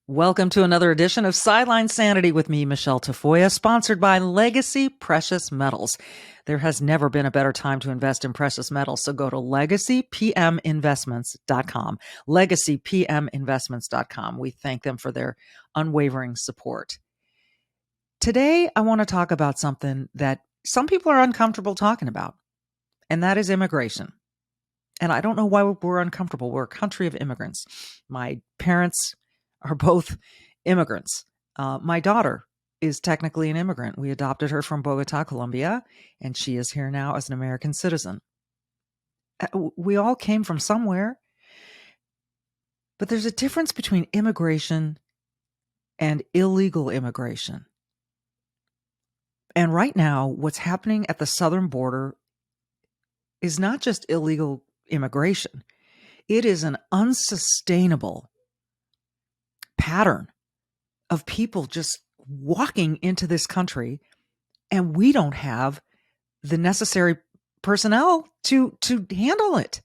Welcome to another edition of Sideline Sanity with me, Michele Tafoya, sponsored by Legacy Precious Metals. There has never been a better time to invest in precious metals, so go to legacypminvestments.com, legacypminvestments.com. We thank them for their unwavering support. Today, I want to talk about something that some people are uncomfortable talking about, and that is immigration. And I don't know why we're uncomfortable. We're a country of immigrants. My parents are both immigrants. My daughter is technically an immigrant. We adopted her from Bogota, Colombia, and she is here now as an American citizen. We all came from somewhere, but there's a difference between immigration and illegal immigration. And right now, what's happening at the southern border is not just illegal immigration. It is an unsustainable pattern of people just walking into this country, and we don't have the necessary personnel to handle it.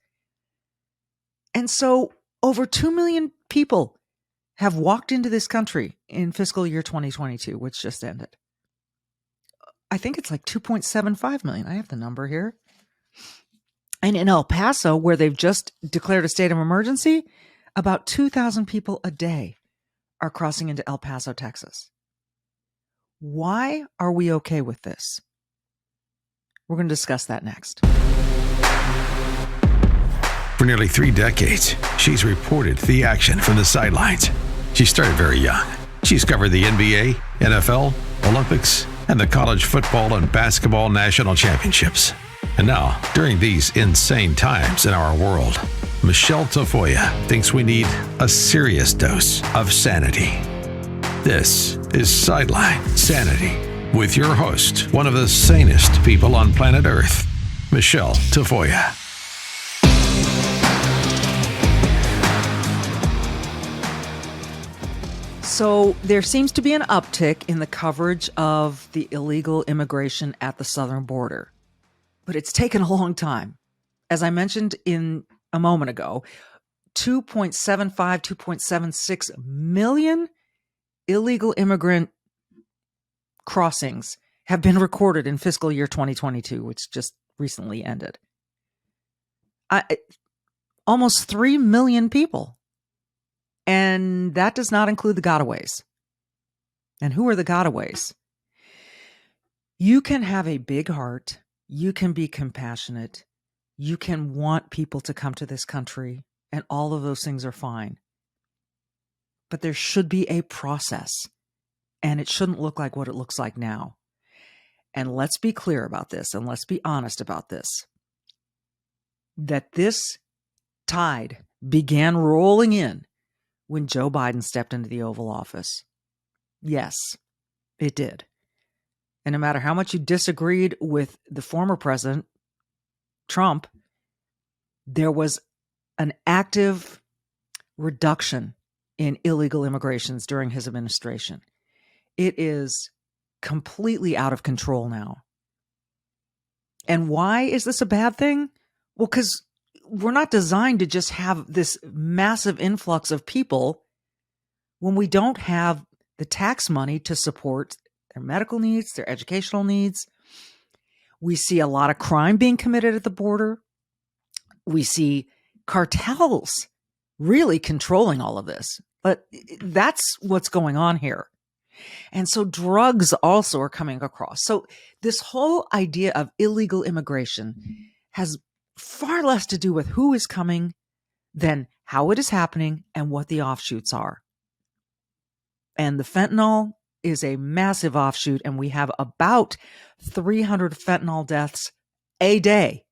And so over 2 million people have walked into this country in fiscal year 2022, which just ended. I think it's like 2.75 million. I have the number here. And in El Paso, where they've just declared a state of emergency, about 2,000 people a day are crossing into El Paso, Texas. Why are we okay with this? We're going to discuss that next. For nearly 3 decades, she's reported the action from the sidelines. She started very young. She's covered the NBA, NFL, Olympics, and the college football and basketball national championships. And now, during these insane times in our world, Michele Tafoya thinks we need a serious dose of sanity. This is Sideline Sanity with your host, one of the sanest people on planet Earth, Michele Tafoya. So there seems to be an uptick in the coverage of the illegal immigration at the southern border, but it's taken a long time. As I mentioned in a moment ago, 2.75, 2.76 million illegal immigrant crossings have been recorded in fiscal year 2022, which just recently ended. Almost 3 million people. And that does not include the gotaways. And who are the gotaways? You can have a big heart. You can be compassionate. You can want people to come to this country, and all of those things are fine. But there should be a process, and it shouldn't look like what it looks like now. And let's be clear about this, and let's be honest about this, that this tide began rolling in when Joe Biden stepped into the Oval Office. Yes, it did. And no matter how much you disagreed with the former president, Trump, there was an active reduction in illegal immigrations during his administration. It is completely out of control now. And why is this a bad thing? Well, because we're not designed to just have this massive influx of people when we don't have the tax money to support their medical needs, their educational needs. We see a lot of crime being committed at the border. We see cartels really controlling all of this. But that's what's going on here. And so drugs also are coming across. So this whole idea of illegal immigration has far less to do with who is coming than how it is happening and what the offshoots are. And the fentanyl is a massive offshoot, and we have about 300 fentanyl deaths a day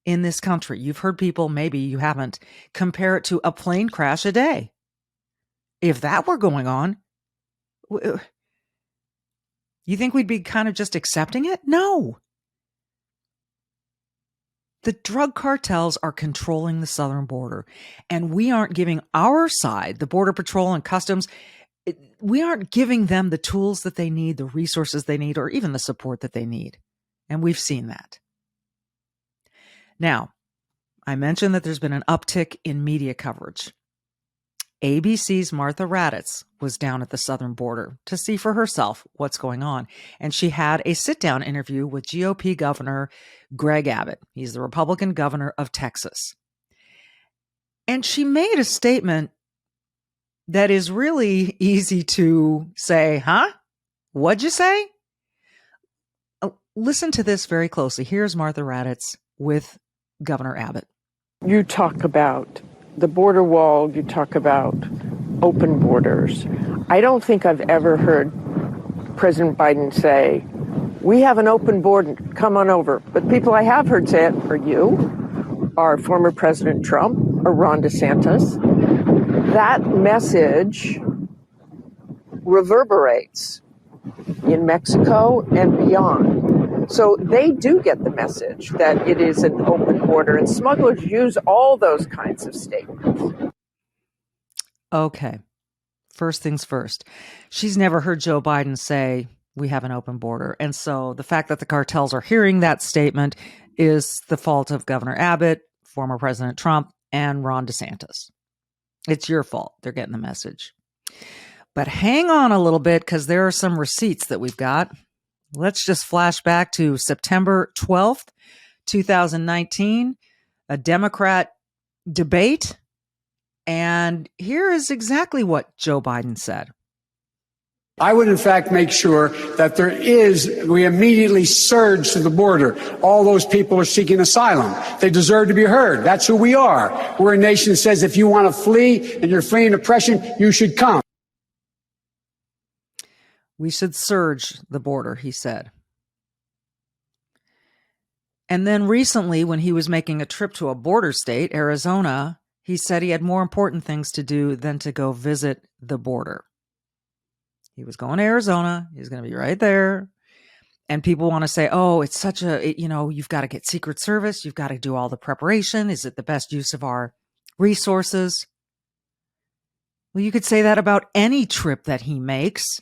in this country. You've heard people, maybe you haven't, compare it to a plane crash a day. If that were going on, you think we'd be kind of just accepting it? No. The drug cartels are controlling the southern border, and we aren't giving our side, the Border Patrol and Customs, we aren't giving them the tools that they need, the resources they need, or even the support that they need. And we've seen that. Now, I mentioned that there's been an uptick in media coverage. ABC's Martha Raddatz was down at the southern border to see for herself what's going on. And she had a sit-down interview with GOP Governor Greg Abbott. He's the Republican governor of Texas. And she made a statement that is really easy to say, huh? What'd you say? Listen to this very closely. Here's Martha Raddatz with Governor Abbott. You talk about the border wall, you talk about open borders. I don't think I've ever heard President Biden say, we have an open border, come on over. But people I have heard say it are you, are former President Trump, or Ron DeSantis. That message reverberates in Mexico and beyond. So they do get the message that it is an open border, and smugglers use all those kinds of statements. Okay. First things first. She's never heard Joe Biden say, we have an open border. And so the fact that the cartels are hearing that statement is the fault of Governor Abbott, former President Trump, and Ron DeSantis. It's your fault. They're getting the message. But hang on a little bit, because there are some receipts that we've got. Let's just flash back to September 12th, 2019, a Democrat debate. And here is exactly what Joe Biden said. I would, in fact, make sure that we immediately surge to the border. All those people are seeking asylum. They deserve to be heard. That's who we are. We're a nation that says if you want to flee and you're fleeing oppression, you should come. We should surge the border, he said. And then recently, when he was making a trip to a border state, Arizona, he said he had more important things to do than to go visit the border. He was going to Arizona. He's going to be right there. And people want to say, oh, it's such you've got to get Secret Service. You've got to do all the preparation. Is it the best use of our resources? Well, you could say that about any trip that he makes.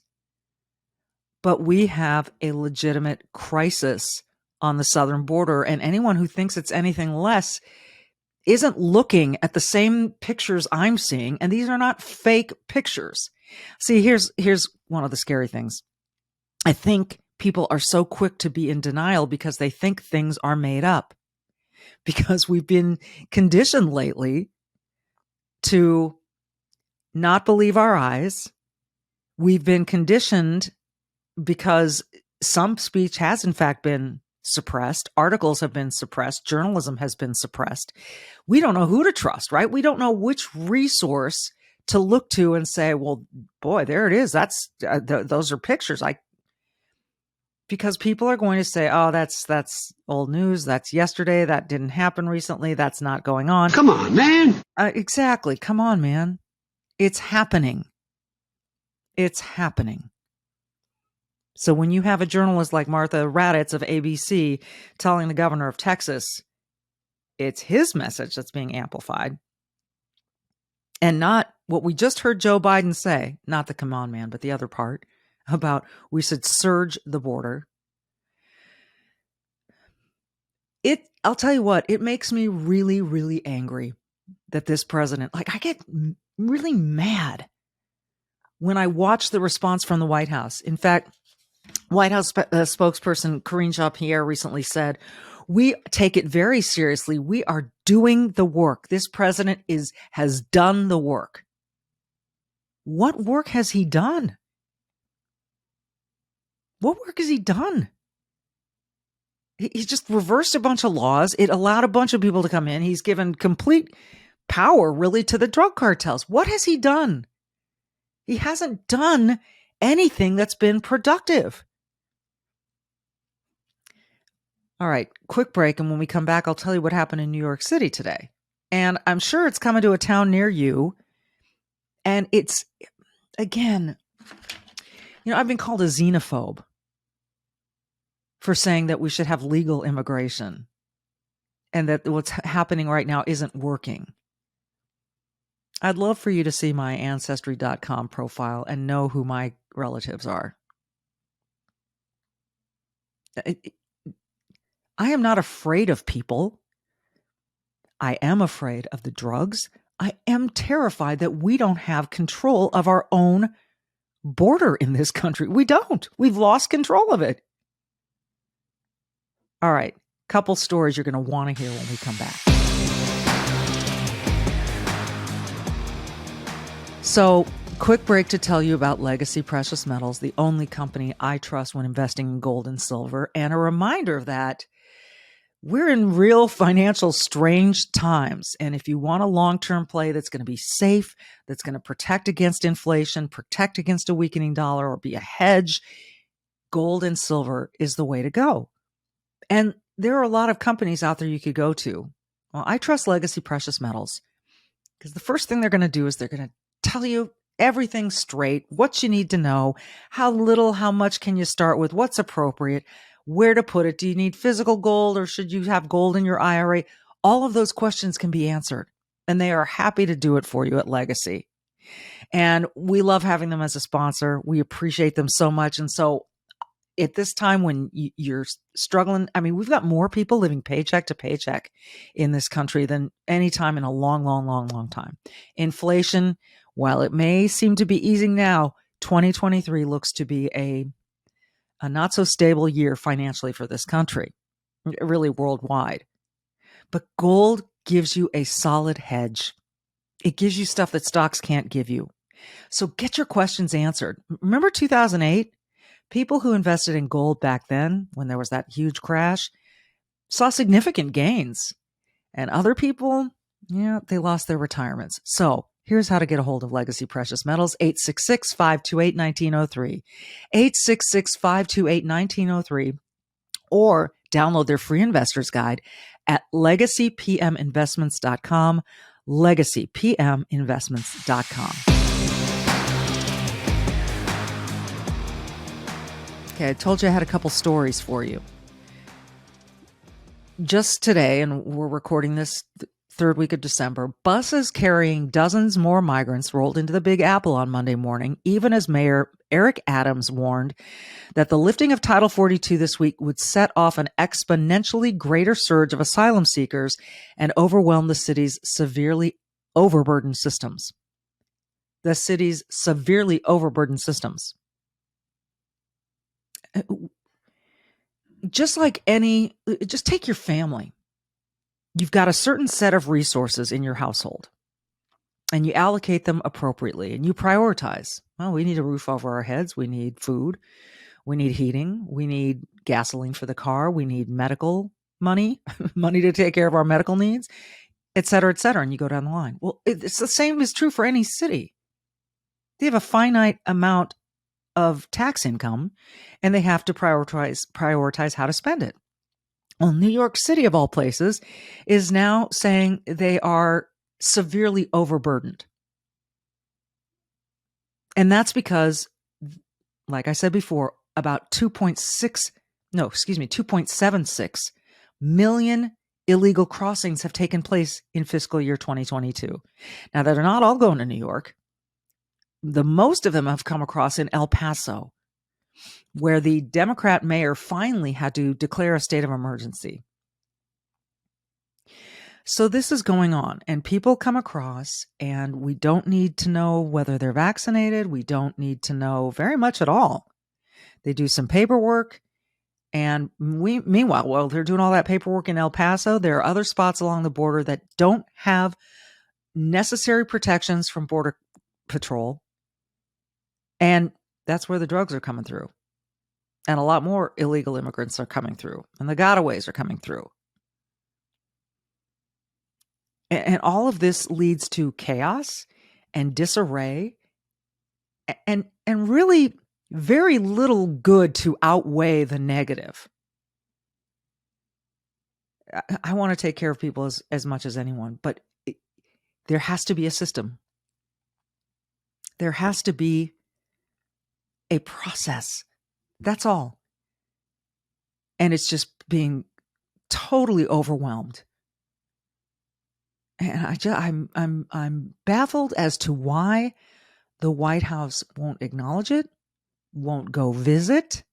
But we have a legitimate crisis on the southern border. And anyone who thinks it's anything less isn't looking at the same pictures I'm seeing. And these are not fake pictures. See, here's one of the scary things. I think people are so quick to be in denial because they think things are made up. Because we've been conditioned lately to not believe our eyes. We've been conditioned because some speech has in fact been suppressed. Articles have been suppressed. Journalism has been suppressed. We don't know who to trust, right? We don't know which resource to look to and say, well, boy, there it is. That's those are pictures. Because people are going to say, oh, that's old news. That's yesterday. That didn't happen recently. That's not going on. Come on, man. Exactly. Come on, man. It's happening. It's happening. So when you have a journalist like Martha Raddatz of ABC telling the governor of Texas, it's his message that's being amplified and not what we just heard Joe Biden say, not the come on man, but the other part about we should surge the border. I'll tell you what, it makes me really, really angry that this president, I get really mad when I watch the response from the White House. In fact, White House spokesperson Karine Jean-Pierre recently said, we take it very seriously. We are doing the work. This president has done the work. What work has he done? What work has he done? He's just reversed a bunch of laws. It allowed a bunch of people to come in. He's given complete power, really, to the drug cartels. What has he done? He hasn't done anything that's been productive. All right, quick break. And when we come back, I'll tell you what happened in New York City today. And I'm sure it's coming to a town near you. And it's, again, I've been called a xenophobe for saying that we should have legal immigration and that what's happening right now isn't working. I'd love for you to see my Ancestry.com profile and know who my relatives are. I am not afraid of people. I am afraid of the drugs. I am terrified that we don't have control of our own border in this country. We don't. We've lost control of it. All right. Couple stories you're going to want to hear when we come back. So, quick break to tell you about Legacy Precious Metals, the only company I trust when investing in gold and silver, and a reminder that we're in real financial strange times. And if you want a long-term play that's going to be safe, that's going to protect against inflation, protect against a weakening dollar, or be a hedge, gold and silver is the way to go. And there are a lot of companies out there you could go to. Well, I trust Legacy Precious Metals because the first thing they're going to do is they're going to tell you everything straight, what you need to know, how little, how much can you start with, what's appropriate, where to put it. Do you need physical gold or should you have gold in your IRA? All of those questions can be answered, and they are happy to do it for you at Legacy. And we love having them as a sponsor. We appreciate them so much. And so at this time when you're struggling, I mean, we've got more people living paycheck to paycheck in this country than any time in a long, long, long, long time. Inflation, while it may seem to be easing now, 2023 looks to be a not so stable year financially for this country, really worldwide. But gold gives you a solid hedge. It gives you stuff that stocks can't give you. So get your questions answered. Remember 2008? People who invested in gold back then, when there was that huge crash, saw significant gains. And other people, they lost their retirements. So here's how to get a hold of Legacy Precious Metals, 866-528-1903, 866-528-1903, or download their free investor's guide at legacypminvestments.com, legacypminvestments.com. Okay, I told you I had a couple stories for you. Just today, and we're recording this third week of December, buses carrying dozens more migrants rolled into the Big Apple on Monday morning, even as Mayor Eric Adams warned that the lifting of Title 42 this week would set off an exponentially greater surge of asylum seekers and overwhelm the city's severely overburdened systems. The city's severely overburdened systems. Just take your family. You've got a certain set of resources in your household and you allocate them appropriately and you prioritize. Well, we need a roof over our heads. We need food. We need heating. We need gasoline for the car. We need medical money, money to take care of our medical needs, et cetera, et cetera. And you go down the line. Well, it's the same is true for any city. They have a finite amount of tax income and they have to prioritize how to spend it. Well, New York City, of all places, is now saying they are severely overburdened. And that's because, like I said before, about 2.76 million illegal crossings have taken place in fiscal year 2022. Now, they're not all going to New York. The most of them have come across in El Paso, where the Democrat mayor finally had to declare a state of emergency. So this is going on, and people come across, and we don't need to know whether they're vaccinated. We don't need to know very much at all. They do some paperwork, and meanwhile, while they're doing all that paperwork in El Paso, there are other spots along the border that don't have necessary protections from Border Patrol, and that's where the drugs are coming through. And a lot more illegal immigrants are coming through, and the gotaways are coming through. And all of this leads to chaos and disarray and really very little good to outweigh the negative. I want to take care of people as much as anyone, but there has to be a system. There has to be a process. That's all. And it's just being totally overwhelmed. And I'm baffled as to why the White House won't acknowledge it, won't go visit.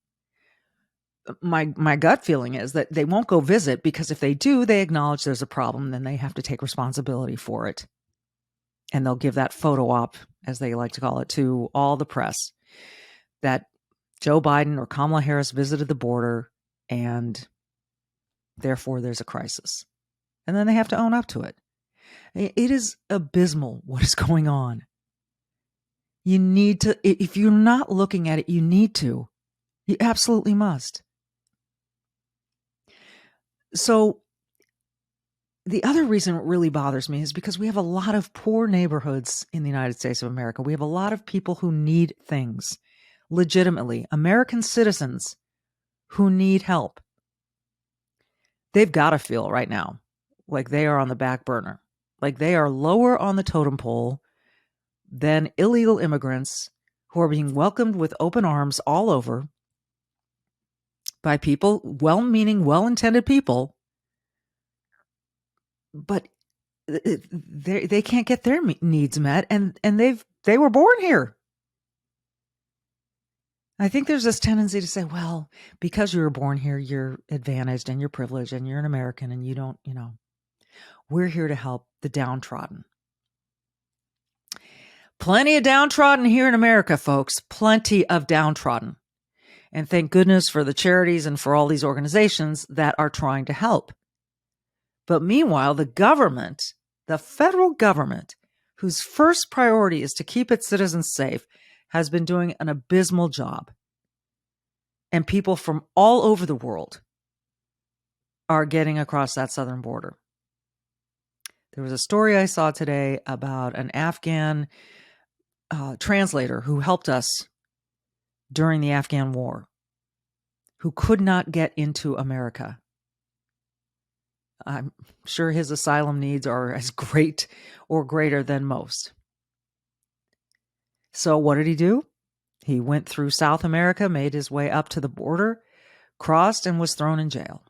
My gut feeling is that they won't go visit because if they do, they acknowledge there's a problem, then they have to take responsibility for it. And they'll give that photo op, as they like to call it, to all the press that Joe Biden or Kamala Harris visited the border and therefore there's a crisis. And then they have to own up to it. It is abysmal what is going on. You need to, if you're not looking at it, you need to. You absolutely must. So the other reason it really bothers me is because we have a lot of poor neighborhoods in the United States of America. We have a lot of people who need things legitimately, American citizens who need help. They've got to feel right now like they are on the back burner, like they are lower on the totem pole than illegal immigrants who are being welcomed with open arms all over by people, well-meaning, well-intended people, but they can't get their needs met, and they were born here. I think there's this tendency to say, well, because you were born here, you're advantaged and you're privileged and you're an American and you don't, we're here to help the downtrodden. Plenty of downtrodden here in America, folks. Plenty of downtrodden. And thank goodness for the charities and for all these organizations that are trying to help. But meanwhile, the government, the federal government, whose first priority is to keep its citizens safe, has been doing an abysmal job. And people from all over the world are getting across that southern border. There was a story I saw today about an Afghan translator who helped us during the Afghan war, who could not get into America. I'm sure his asylum needs are as great or greater than most. So what did he do? He went through South America, made his way up to the border, crossed, and was thrown in jail.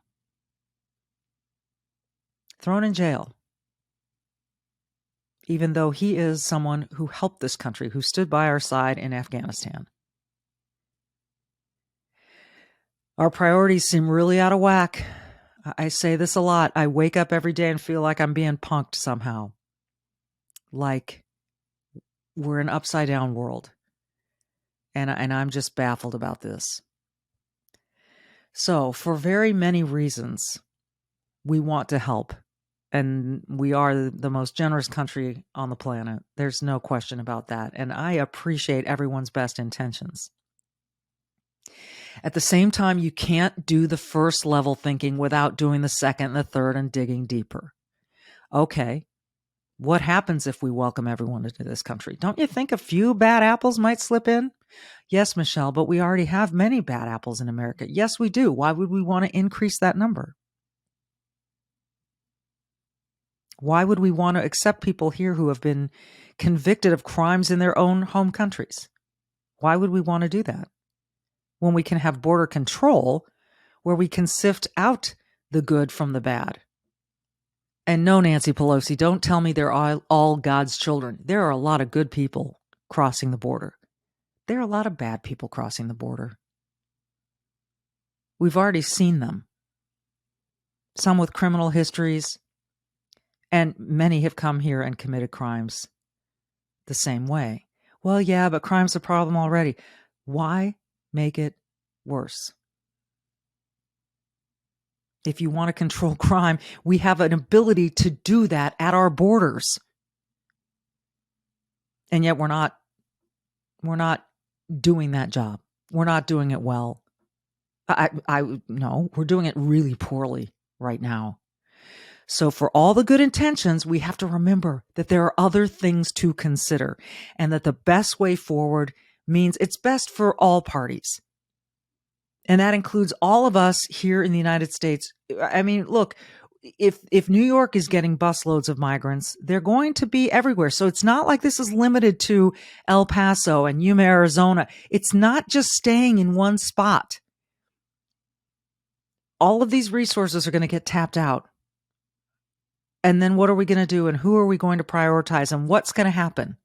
Thrown in jail. Even though he is someone who helped this country, who stood by our side in Afghanistan. Our priorities seem really out of whack. I say this a lot. I wake up every day and feel like I'm being punked somehow. Like we're an upside down world. And I'm just baffled about this. So for very many reasons, we want to help. And we are the most generous country on the planet. There's no question about that. And I appreciate everyone's best intentions. At the same time, you can't do the first level thinking without doing the second and the third and digging deeper. Okay, what happens if we welcome everyone into this country? Don't you think a few bad apples might slip in? Yes, Michele, but we already have many bad apples in America. Yes, we do. Why would we want to increase that number? Why would we want to accept people here who have been convicted of crimes in their own home countries? Why would we want to do that? When we can have border control where we can sift out the good from the bad. And no, Nancy Pelosi, don't tell me they're all God's children. There are a lot of good people crossing the border. There are a lot of bad people crossing the border. We've already seen them. Some with criminal histories, and many have come here and committed crimes the same way. Well, yeah, but crime's a problem already. Why make it worse? If you want to control crime, we have an ability to do that at our borders. And yet we're not doing that job. We're not doing it well. No, we're doing it really poorly right now. So for all the good intentions, we have to remember that there are other things to consider and that the best way forward means it's best for all parties. And that includes all of us here in the United States. I mean, look, if New York is getting busloads of migrants, they're going to be everywhere. So it's not like this is limited to El Paso and Yuma, Arizona. It's not just staying in one spot. All of these resources are going to get tapped out. And then what are we going to do? And who are we going to prioritize? And what's going to happen?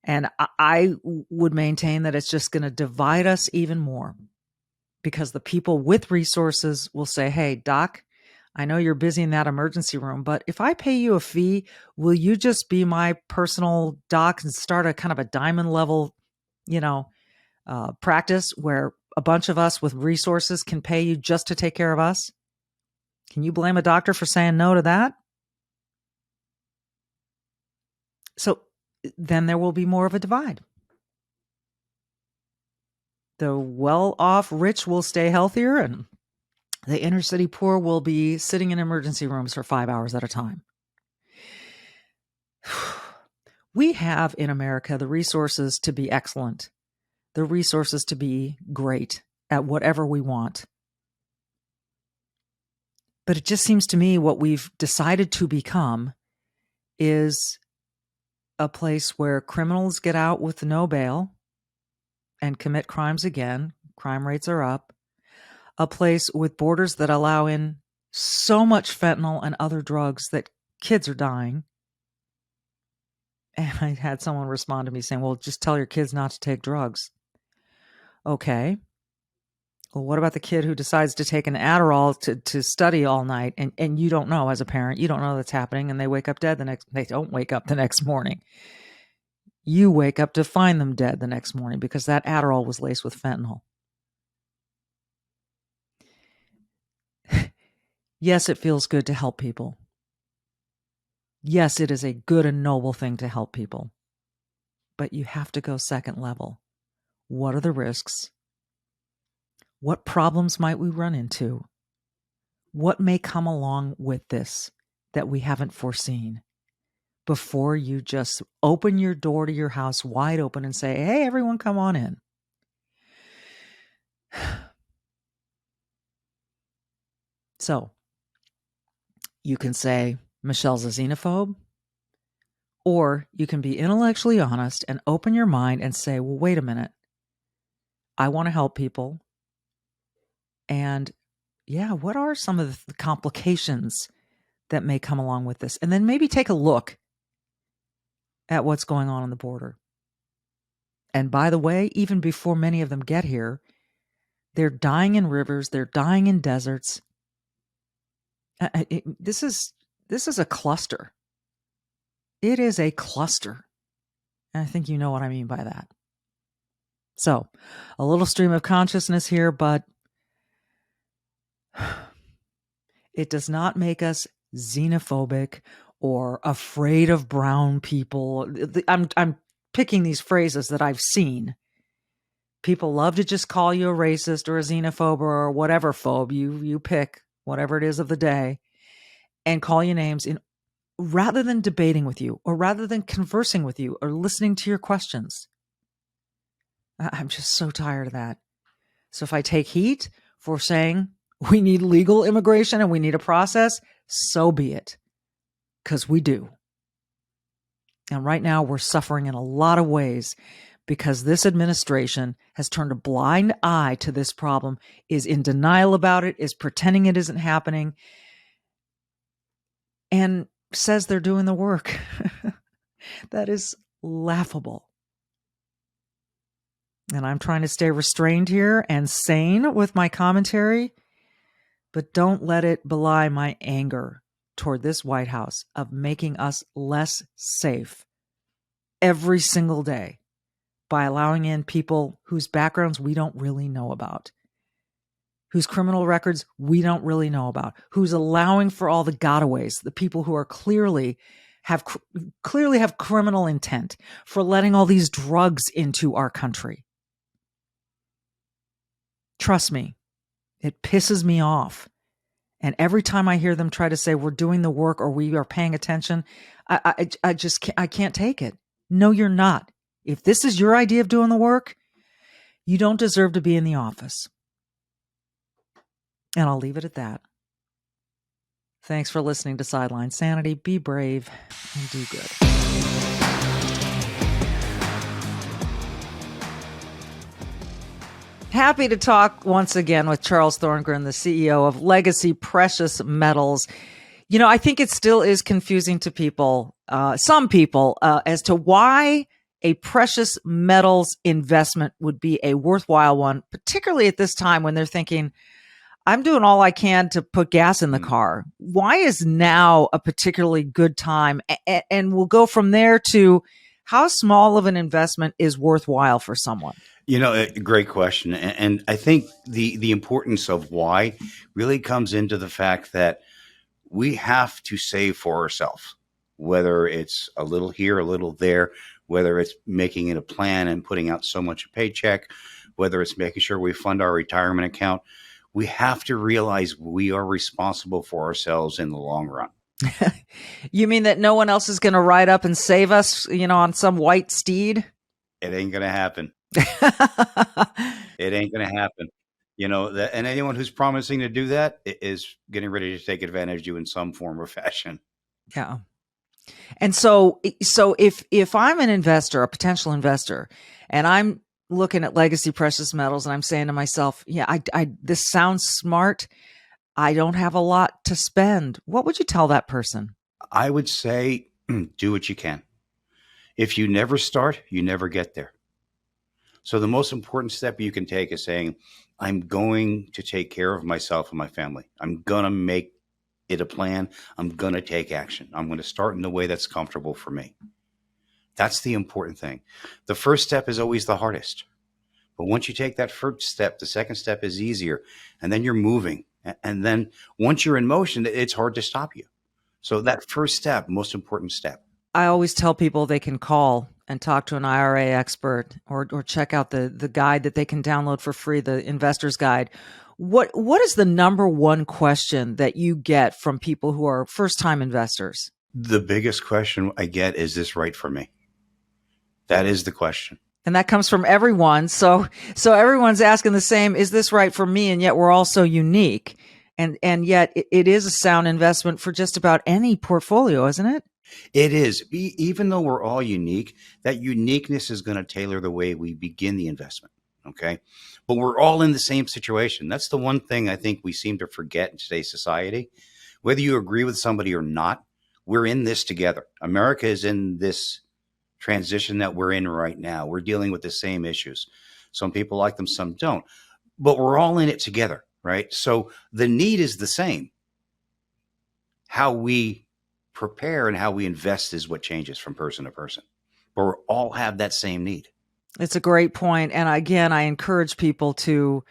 And I would maintain that it's just going to divide us even more. Because the people with resources will say, hey, Doc, I know you're busy in that emergency room, but if I pay you a fee, will you just be my personal doc and start a kind of a diamond level, practice where a bunch of us with resources can pay you just to take care of us? Can you blame a doctor for saying no to that? So then there will be more of a divide. The well-off rich will stay healthier, and the inner city poor will be sitting in emergency rooms for 5 hours at a time. We have in America the resources to be excellent, the resources to be great at whatever we want. But it just seems to me what we've decided to become is a place where criminals get out with no bail and commit crimes again. Crime rates are up. A place with borders that allow in so much fentanyl and other drugs that kids are dying. And I had someone respond to me saying, well, just tell your kids not to take drugs. Okay. Well, what about the kid who decides to take an Adderall to study all night and you don't know as a parent, you don't know that's happening, and they wake up dead they don't wake up the next morning. You wake up to find them dead the next morning because that Adderall was laced with fentanyl. Yes, it feels good to help people. Yes, it is a good and noble thing to help people. But you have to go second level. What are the risks? What problems might we run into? What may come along with this that we haven't foreseen? Before you just open your door to your house wide open and say, hey, everyone, come on in. So you can say Michelle's a xenophobe, or you can be intellectually honest and open your mind and say, well, wait a minute. I want to help people. And yeah, what are some of the complications that may come along with this? And then maybe take a look at what's going on the border. And by the way, even before many of them get here, they're dying in rivers, they're dying in deserts. This is a cluster. It is a cluster. And I think you know what I mean by that. So, a little stream of consciousness here, but it does not make us xenophobic or afraid of brown people. I'm picking these phrases that I've seen. People love to just call you a racist or a xenophobe or whatever phobe you pick, whatever it is of the day, and call you names rather than debating with you or rather than conversing with you or listening to your questions. I'm just so tired of that. So if I take heat for saying we need legal immigration and we need a process, so be it. Because we do. And right now we're suffering in a lot of ways because this administration has turned a blind eye to this problem, is in denial about it, is pretending it isn't happening, and says they're doing the work. That is laughable. And I'm trying to stay restrained here and sane with my commentary, but don't let it belie my anger toward this White House of making us less safe every single day by allowing in people whose backgrounds we don't really know about, whose criminal records we don't really know about, who's allowing for all the gotaways, the people who are clearly have criminal intent, for letting all these drugs into our country. Trust me, it pisses me off. And every time I hear them try to say we're doing the work or we are paying attention, I just can't take it. No, you're not. If this is your idea of doing the work, you don't deserve to be in the office. And I'll leave it at that. Thanks for listening to Sideline Sanity. Be brave and do good. Happy to talk once again with Charles Thorngren, the CEO of Legacy Precious Metals. You know, I think it still is confusing to people, some people, as to why a precious metals investment would be a worthwhile one, particularly at this time when they're thinking, I'm doing all I can to put gas in the car. Why is now a particularly good time? And we'll go from there to how small of an investment is worthwhile for someone. A great question. And I think the importance of why really comes into the fact that we have to save for ourselves, whether it's a little here, a little there, whether it's making it a plan and putting out so much a paycheck, whether it's making sure we fund our retirement account. We have to realize we are responsible for ourselves in the long run. You mean that no one else is going to ride up and save us, on some white steed? It ain't going to happen. It ain't going to happen. And anyone who's promising to do that is getting ready to take advantage of you in some form or fashion. Yeah. And so if I'm an investor, a potential investor, and I'm looking at legacy precious metals and I'm saying to myself, yeah, this sounds smart. I don't have a lot to spend. What would you tell that person? I would say, do what you can. If you never start, you never get there. So the most important step you can take is saying, I'm going to take care of myself and my family. I'm going to make it a plan. I'm going to take action. I'm going to start in the way that's comfortable for me. That's the important thing. The first step is always the hardest. But once you take that first step, the second step is easier. And then you're moving. And then once you're in motion, it's hard to stop you. So that first step, most important step. I always tell people they can call and talk to an IRA expert or check out the guide that they can download for free, the investor's guide. What is the number one question that you get from people who are first-time investors? The biggest question I get is this right for me? That is the question. And that comes from everyone. So everyone's asking the same, is this right for me? And yet we're all so unique. And yet it is a sound investment for just about any portfolio, isn't it? It is. Even though we're all unique, that uniqueness is going to tailor the way we begin the investment. Okay. But we're all in the same situation. That's the one thing I think we seem to forget in today's society. Whether you agree with somebody or not, we're in this together. America is in this transition that we're in right now. We're dealing with the same issues. Some people like them, some don't. But we're all in it together, right? So the need is the same. How we prepare and how we invest is what changes from person to person. But we all have that same need. It's a great point. And again, I encourage people to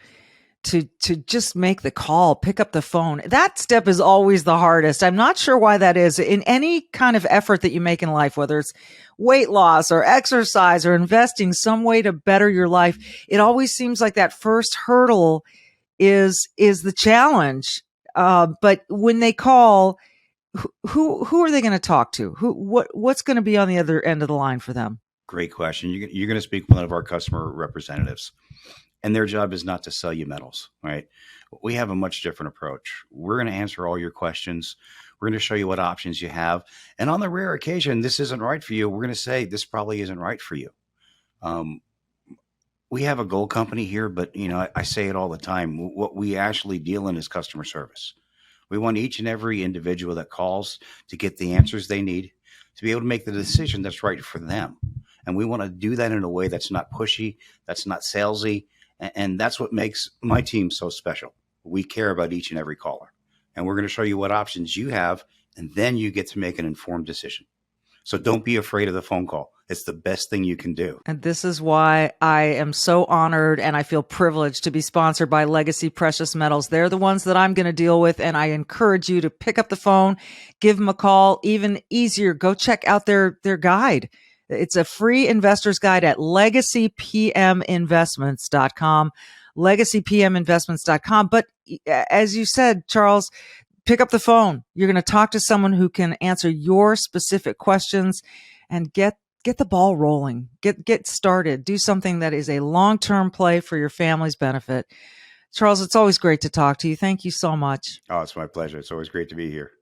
just make the call, pick up the phone. That step is always the hardest. I'm not sure why that is. In any kind of effort that you make in life, whether it's weight loss or exercise or investing some way to better your life, it always seems like that first hurdle is the challenge. But when they call, who are they going to talk to? What's going to be on the other end of the line for them? Great question. You're going to speak with one of our customer representatives, and their job is not to sell you metals, right? We have a much different approach. We're going to answer all your questions. We're going to show you what options you have. And on the rare occasion, this isn't right for you, we're going to say, this probably isn't right for you. We have a gold company here, but I say it all the time. What we actually deal in is customer service. We want each and every individual that calls to get the answers they need to be able to make the decision that's right for them. And we want to do that in a way that's not pushy, that's not salesy. And that's what makes my team so special. We care about each and every caller. And we're going to show you what options you have, and then you get to make an informed decision. So don't be afraid of the phone call. It's the best thing you can do. And this is why I am so honored and I feel privileged to be sponsored by Legacy Precious Metals. They're the ones that I'm going to deal with. And I encourage you to pick up the phone, give them a call. Even easier, go check out their guide. It's a free investor's guide at legacypminvestments.com, legacypminvestments.com. But as you said, Charles, pick up the phone. You're going to talk to someone who can answer your specific questions and get the ball rolling, get started, do something that is a long-term play for your family's benefit. Charles, it's always great to talk to you. Thank you so much. Oh, it's my pleasure. It's always great to be here.